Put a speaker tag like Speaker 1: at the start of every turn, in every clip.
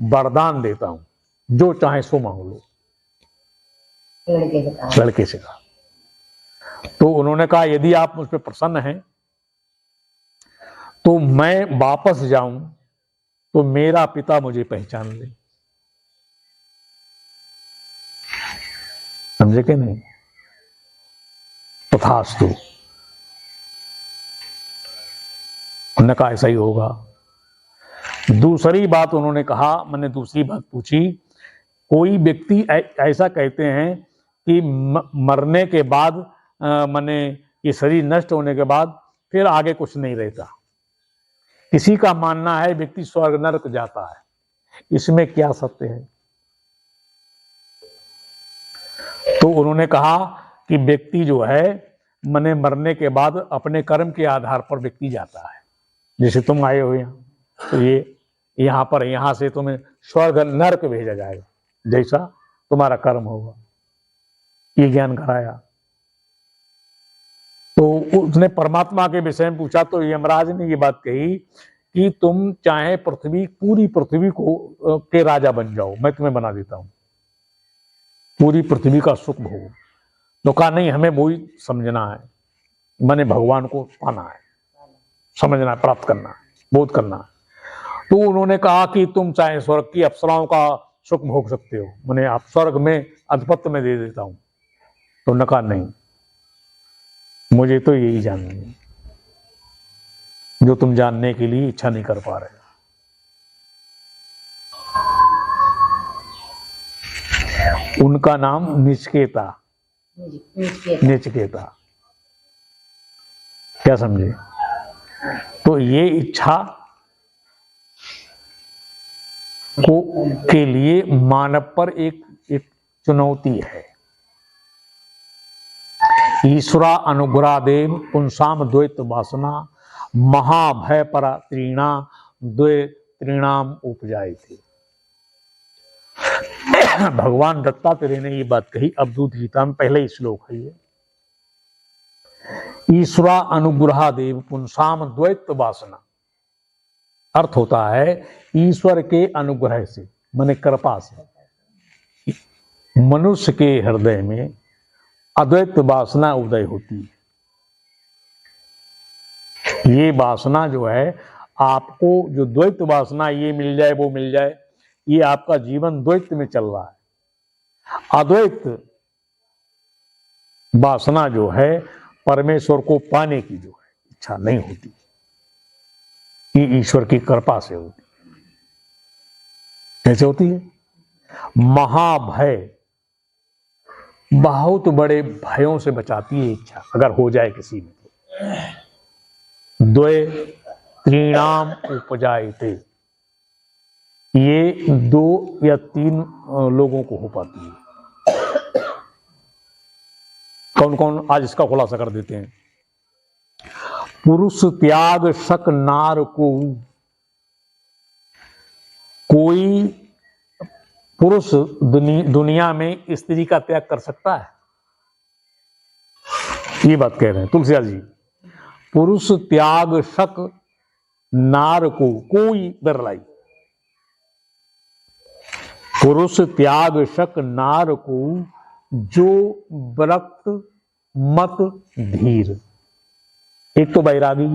Speaker 1: वरदान देता हूं, जो चाहे सो मांग लो। लड़के से कहा। तो उन्होंने कहा यदि आप मुझ पर प्रसन्न हैं तो मैं वापस जाऊं तो मेरा पिता मुझे पहचान ले। समझे कि नहीं? तथास्तु। उन्होंने कहा ऐसा ही होगा। दूसरी बात उन्होंने कहा, मैंने दूसरी बात पूछी, कोई व्यक्ति ऐसा कहते हैं कि मरने के बाद माने ये शरीर नष्ट होने के बाद फिर आगे कुछ नहीं रहता। किसी का मानना है व्यक्ति स्वर्ग नरक जाता है, इसमें क्या सत्य है? तो उन्होंने कहा कि व्यक्ति जो है माने मरने के बाद अपने कर्म के आधार पर व्यक्ति जाता है। जैसे तुम आए हो यहाँ, तो ये यहाँ पर यहाँ से तुम्हें स्वर्ग नरक भेजा जाएगा, जैसा तुम्हारा कर्म होगा। ये ज्ञान कराया। तो उसने परमात्मा के विषय में पूछा तो यमराज ने ये बात कही कि तुम चाहे पृथ्वी, पूरी पृथ्वी को के राजा बन जाओ, मैं तुम्हें बना देता हूं, पूरी पृथ्वी का सुख भोग। तो कहा नहीं, हमें वही समझना है, मैंने भगवान को पाना है, समझना है, प्राप्त करना है, बोध करना है। तो उन्होंने कहा कि तुम चाहे स्वर्ग की अप्सराओं का सुख भोग सकते हो, मैंने आप स्वर्ग में अधिपत्य में दे देता हूं। तो उन्होंने कहा नहीं, मुझे तो यही जानना है जो तुम जानने के लिए इच्छा नहीं कर पा रहे। उनका नाम निचकेता। निचकेता, क्या समझे? तो ये इच्छा के लिए मानव पर एक चुनौती है। ईश्वरा अनुग्रहादेव पुंसाम द्वैत वासना महाभय परा त्रीणा द्वे त्रिणाम उपजाए थे। भगवान दत्तात्रेय ने ये बात कही अवधूत गीता में, पहले ही श्लोक है ये। ईश्वरा अनुग्रहादेव पुंसाम द्वैत वासना, अर्थ होता है ईश्वर के अनुग्रह से, माने कृपा से मनुष्य के हृदय में अद्वैत वासना उदय होती है। ये वासना जो है, आपको जो द्वैत वासना, ये मिल जाए वो मिल जाए, ये आपका जीवन द्वैत में चल रहा है। अद्वैत वासना जो है, परमेश्वर को पाने की जो है इच्छा नहीं होती, ये ईश्वर की कृपा से होती है। कैसे होती है? महाभय, बहुत बड़े भयों से बचाती है इच्छा, अगर हो जाए किसी में तो। द्वे त्रिणाम उपजायते, ये 2 या 3 लोगों को हो पाती है। कौन कौन, आज इसका खुलासा कर देते हैं। पुरुष त्याग शक नार को, कोई पुरुष दुनिया में स्त्री का त्याग कर सकता है? ये बात कह रहे हैं तुलसीदास जी। पुरुष त्याग शक नार को, कोई बिरलाई। पुरुष त्याग शक नार को, जो विरक्त मत धीर। एक तो बैरागी,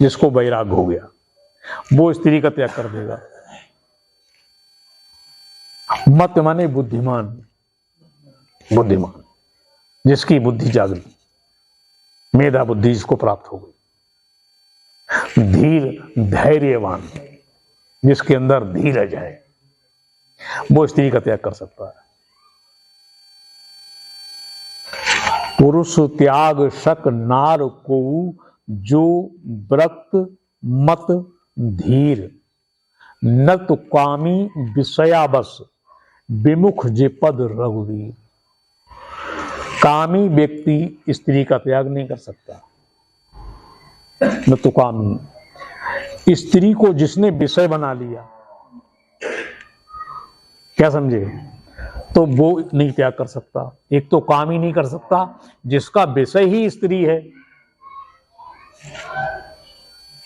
Speaker 1: जिसको बैराग हो गया, वो स्त्री का त्याग कर देगा। मत माने बुद्धिमान, बुद्धिमान जिसकी बुद्धि जागृत, मेधा बुद्धि जिसको प्राप्त हो गई। धीर, धैर्यवान, जिसके अंदर धीरज है, वो स्त्री का त्याग कर सकता है। पुरुष त्याग शक नार को, जो व्रत मत धीर। न तो कामी विषयावश, विमुख जे पद रघुवीर। कामी व्यक्ति स्त्री का त्याग नहीं कर सकता। न तो कामी, स्त्री को जिसने विषय बना लिया, क्या समझे, तो वो नहीं त्याग कर सकता। एक तो काम ही नहीं कर सकता, जिसका विषय ही स्त्री है,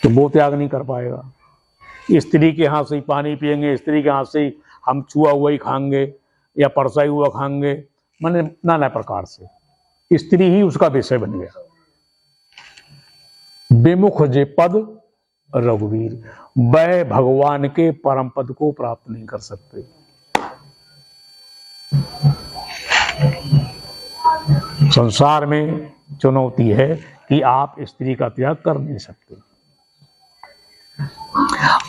Speaker 1: तो वो त्याग नहीं कर पाएगा। स्त्री के हाथ से ही पानी पिएंगे, स्त्री के हाथ से ही हम छुआ हुआ ही खाएंगे या परसाई हुआ खाएंगे, माने नाना प्रकार से स्त्री ही उसका विषय बन गया। विमुख जे पद रघुवीर, वह भगवान के परम पद को प्राप्त नहीं कर सकते। संसार में चुनौती है कि आप स्त्री का त्याग कर नहीं सकते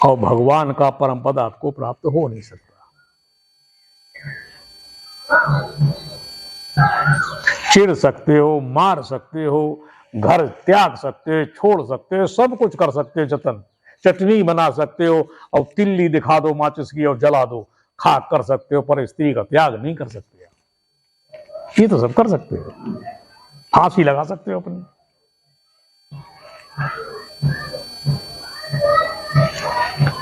Speaker 1: और भगवान का परम पद आपको प्राप्त हो नहीं सकता। चिढ़ सकते हो, मार सकते हो, घर त्याग सकते हो, छोड़ सकते हो, सब कुछ कर सकते हो, जतन चटनी बना सकते हो और तिल्ली दिखा दो माचिस की और जला दो, खाक कर सकते हो, पर स्त्री का त्याग नहीं कर सकते। ये तो सब कर सकते हो, फांसी लगा सकते हो अपनी।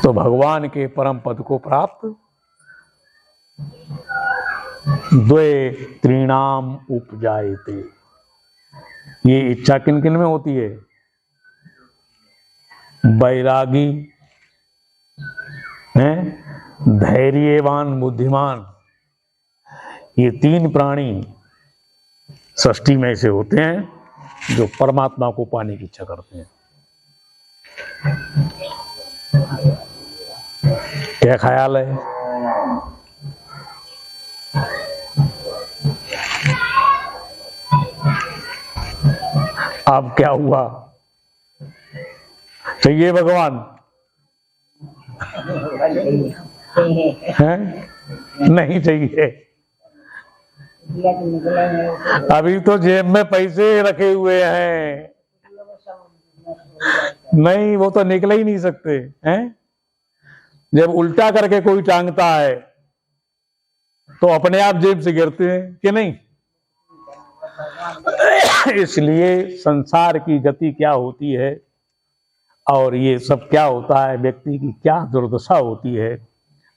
Speaker 1: तो भगवान के परम पद को प्राप्त द्वे त्रिणाम उपजायते, ये इच्छा किन किन में होती है? बैरागी है, धैर्यवान, बुद्धिमान, ये तीन प्राणी सृष्टि में ऐसे होते हैं जो परमात्मा को पाने की इच्छा करते हैं। क्या ख्याल है? अब क्या हुआ? चाहिए भगवान है? नहीं चाहिए। अभी तो जेब में पैसे रखे हुए हैं, नहीं वो तो निकल ही नहीं सकते हैं। जब उल्टा करके कोई टांगता है तो अपने आप जेब से गिरते हैं कि नहीं? इसलिए संसार की गति क्या होती है और ये सब क्या होता है, व्यक्ति की क्या दुर्दशा होती है,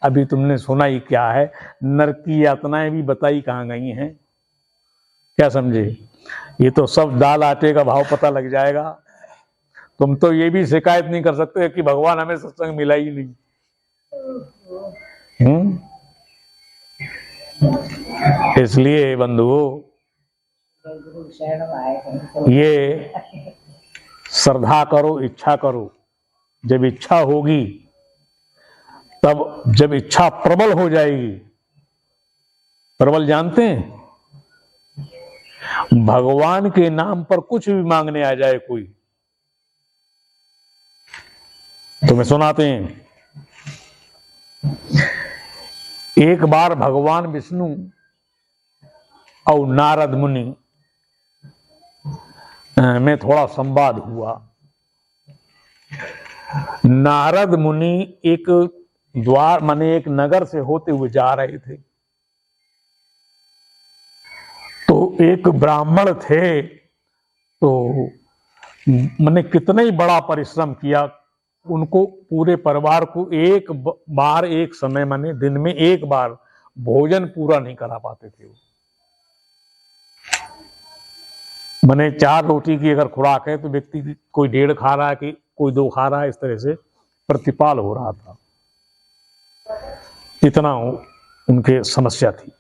Speaker 1: अभी तुमने सुना ही क्या है। नरक की यातनाएं भी बताई कहाँ गई हैं, क्या समझे? ये तो सब दाल आटे का भाव पता लग जाएगा। तुम तो ये भी शिकायत नहीं कर सकते कि भगवान हमें सत्संग मिला ही नहीं। इसलिए बंधुओं, ये श्रद्धा करो, इच्छा करो। जब इच्छा होगी, तब जब इच्छा प्रबल हो जाएगी, प्रबल जानते हैं, भगवान के नाम पर कुछ भी मांगने आ जाए कोई, तुम्हें सुनाते हैं। एक बार भगवान विष्णु और नारद मुनि में थोड़ा संवाद हुआ। नारद मुनि एक द्वार माने एक नगर से होते हुए जा रहे थे, तो एक ब्राह्मण थे, तो मैंने कितना ही बड़ा परिश्रम किया, उनको पूरे परिवार को एक बार एक समय माने दिन में एक बार भोजन पूरा नहीं करा पाते थे। माने 4 रोटी की अगर खुराक है तो व्यक्ति कोई 1.5 खा रहा है कि कोई 2 खा रहा है, इस तरह से प्रतिपाल हो रहा था। इतना उनके समस्या थी।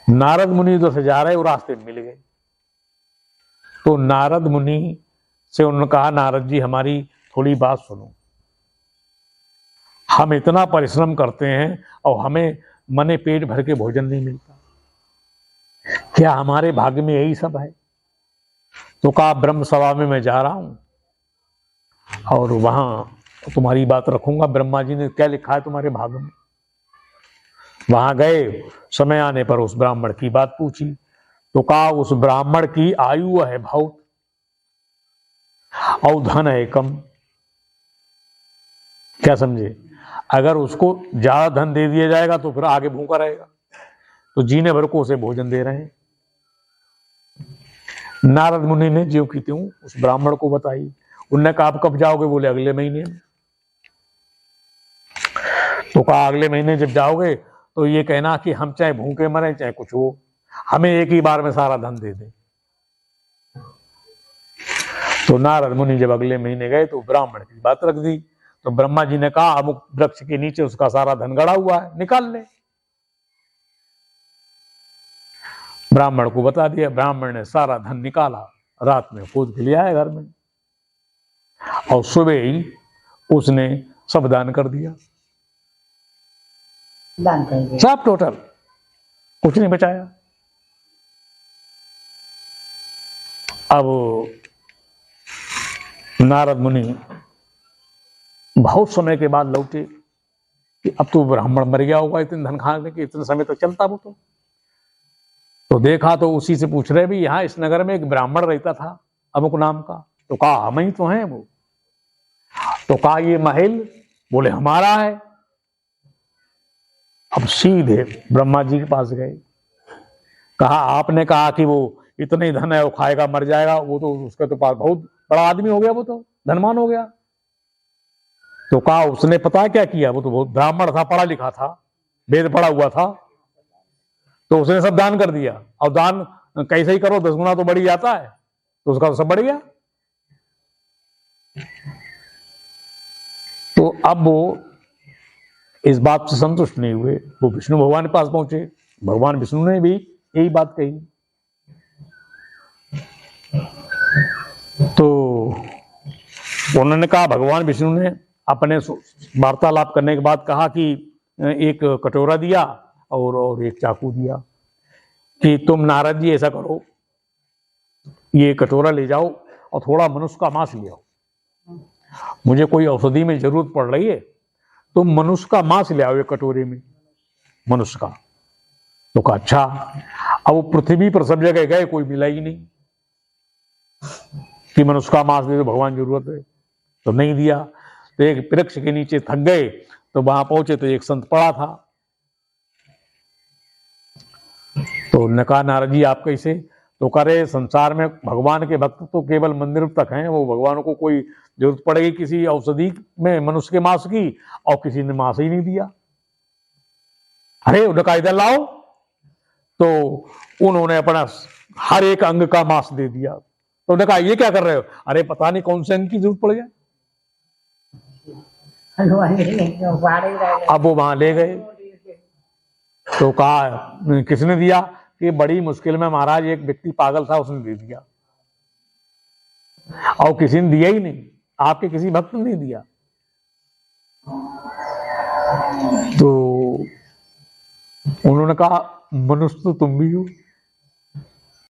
Speaker 1: नारद मुनि उधर से जा रहे, वो रास्ते में मिल गए। तो नारद मुनि से उन्होंने कहा, नारद जी हमारी थोड़ी बात सुनो, हम इतना परिश्रम करते हैं और हमें मने पेट भर के भोजन नहीं मिलता, क्या हमारे भाग्य में यही सब है? तो कहा, ब्रह्म सभा में मैं जा रहा हूं और वहां तुम्हारी बात रखूंगा, ब्रह्मा जी ने क्या लिखा है तुम्हारे भाग्य में। वहां गए, समय आने पर उस ब्राह्मण की बात पूछी, तो कहा उस ब्राह्मण की आयु है बहुत और धन है कम। क्या समझे? अगर उसको ज्यादा धन दे दिया जाएगा तो फिर आगे भूखा रहेगा, तो जीने भर को उसे भोजन दे रहे हैं। नारद मुनि ने ज्यों की त्यों उस ब्राह्मण को बताई। उनने कहा, आप कब जाओगे? बोले, अगले महीने में। तो कहा, अगले महीने जब जाओगे तो ये कहना कि हम चाहे भूखे मरे चाहे कुछ हो, हमें एक ही बार में सारा धन दे दे। तो नारद मुनि जब अगले महीने गए तो ब्राह्मण की बात रख दी। तो ब्रह्मा जी ने कहा अमुक वृक्ष के नीचे उसका सारा धन गड़ा हुआ है, निकाल ले। ब्राह्मण को बता दिया, ब्राह्मण ने सारा धन निकाला, रात में खोद के ले आया घर में, और सुबह ही उसने सब दान कर दिया, सब टोटल, कुछ नहीं बचाया। अब नारद मुनि बहुत समय के बाद लौटे कि अब तो ब्राह्मण मर गया होगा, इतने धन खाने के इतने समय तक चलता वो तो देखा तो उसी से पूछ रहे भी यहाँ इस नगर में एक ब्राह्मण रहता था अमुक नाम का। तो कहा हम ही तो हैं वो। तो कहा ये महल, बोले हमारा है। अब सीधे ब्रह्मा जी के पास गए, कहा आपने कहा कि वो इतने धन है वो खाएगा मर जाएगा, वो तो उसके तो पास बहुत बड़ा आदमी हो गया, वो तो धनवान हो गया। तो कहा उसने पता क्या किया, वो तो बहुत ब्राह्मण था, पढ़ा लिखा था, वेद पढ़ा हुआ था, तो उसने सब दान कर दिया। और दान कैसे ही करो 10 गुना तो बढ़ जाता है, तो उसका तो सब बढ़ गया। तो अब वो इस बात से संतुष्ट नहीं हुए, वो विष्णु भगवान के पास पहुंचे। भगवान विष्णु ने भी यही बात कही। तो उन्होंने कहा, भगवान विष्णु ने अपने वार्तालाप करने के बाद कहा कि एक कटोरा दिया और एक चाकू दिया कि तुम नारद जी ऐसा करो, ये कटोरा ले जाओ और थोड़ा मनुष्य का मांस ले आओ, मुझे कोई औषधि में जरूरत पड़ रही है, तुम मनुष्य का मांस ले आओ एक कटोरे में, मनुष्य का। तो कहा अच्छा। अब वो पृथ्वी पर सब जगह गए, कोई मिला ही नहीं कि मनुष्य का मांस दे दो, भगवान जरूरत है, तो नहीं दिया। तो एक वृक्ष के नीचे थक गए, तो वहां पहुंचे तो एक संत पड़ा था। तो उन्होंने कहा नारद जी आप कैसे? तो कह रहे संसार में भगवान के भक्त तो केवल मंदिर तक हैं, वो भगवान को कोई जरूरत पड़ेगी किसी औषधि में मनुष्य के मांस की, और किसी ने मांस ही नहीं दिया। अरे उनका इधर लाओ। तो उन्होंने अपना हर एक अंग का मांस दे दिया। तो उन्होंने कहा ये क्या कर रहे हो? अरे पता नहीं कौन से अंग की जरूरत पड़ जाए। अब वो वहां ले गए। तो कहा किसने दिया? कि बड़ी मुश्किल में महाराज एक व्यक्ति पागल था, उसने दे दिया, और किसी ने दिया ही नहीं, आपके किसी भक्त ने नहीं दिया। तो उन्होंने कहा मनुष्य तो तुम भी हो,